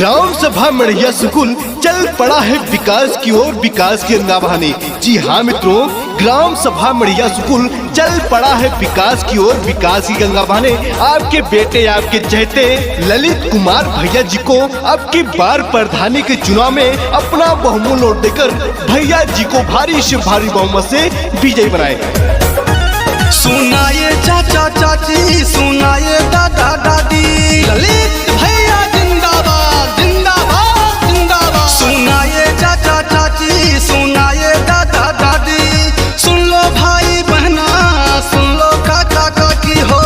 Gram सभा मड़िया school चल पड़ा है विकास की ओर, विकास के गंगा बहाने। जी हाँ मित्रों, ग्राम सभा मड़िया स्कूल चल पड़ा है विकास की ओर, विकास की गंगा बहाने। आपके बेटे, आपके चहेते ललित कुमार भैया जी को अब की बार प्रधानी के चुनाव में अपना बहुमूल्य वोट देकर भैया जी को भारी से भारी बहुमत से विजयी बनाए। सुनाए चाचा चाची, सुनाए दादा दादी, ललित भैया जिंदाबाद जिंदाबाद जिंदाबाद। सुनाए चाचा चाची, सुनाए दादा दादी, सुन लो भाई बहना, सुन लो काका काकी हो।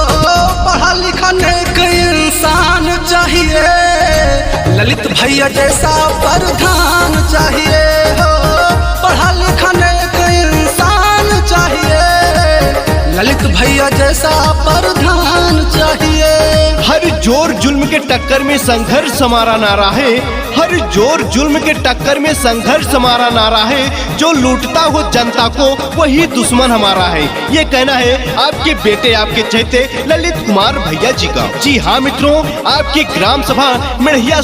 पढ़ा लिखा नेक इंसान चाहिए, ललित भैया जैसा प्रधान चाहिए हो। पढ़ा लिखा नेक इंसान चाहिए, ललित भैया जैसा प्रधान चाहिए। हर जोर जुल्म के टक्कर में संघर्ष हमारा नारा है, हर जोर जुल्म के टक्कर में संघर्ष हमारा नारा है। जो लूटता हो जनता को वही दुश्मन हमारा है, ये कहना है आपके बेटे, आपके चहेते ललित कुमार भैया जी का। जी हाँ मित्रों, आपकी ग्राम सभा मड़िया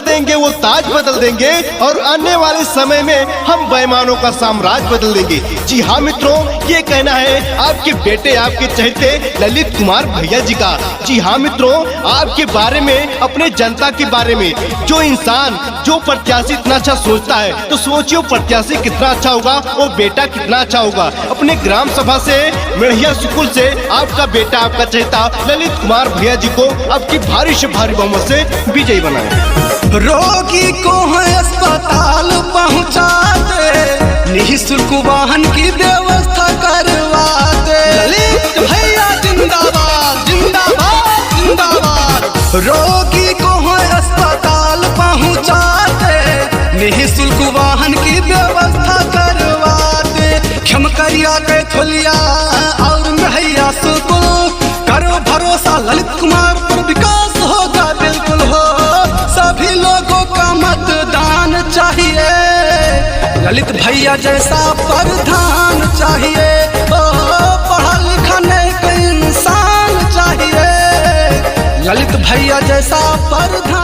देंगे, वो ताज बदल देंगे और आने वाले समय में हम बेईमानों का साम्राज्य बदल देंगे। जी हाँ मित्रों, ये कहना है आपके बेटे, आपके चहेते ललित कुमार भैया जी का। जी हाँ मित्रों, आपके बारे में, अपने जनता के बारे में, जो इंसान, जो प्रत्याशी इतना अच्छा सोचता है तो सोचिए प्रत्याशी कितना अच्छा होगा, वो बेटा कितना अच्छा होगा। अपने ग्राम सभा से, मड़िया स्कूल से आपका बेटा, आपका चहेता ललित कुमार भैया जी को अब की भारी से भारी बहुमत से विजयी बनाए। रोगी को है अस्पताल पहुंचाते, निःशुल्क वाहन की व्यवस्था करवाते। ललित भैया जिंदाबाद जिंदाबाद जिंदाबाद। रोगी को है अस्पताल पहुंचाते, निःशुल्क वाहन की व्यवस्था करवाते। क्षमकरिया के थोलिया और मड़िया स्कूल, करो भरोसा ललित कुमार पर, विकास होगा बिल्कुल हो। सभी लोगों का मतदान चाहिए, ललित भैया जैसा प्रधान चाहिए। पढ़ा लिखा नेक इंसान चाहिए, ललित भैया जैसा प्रधान।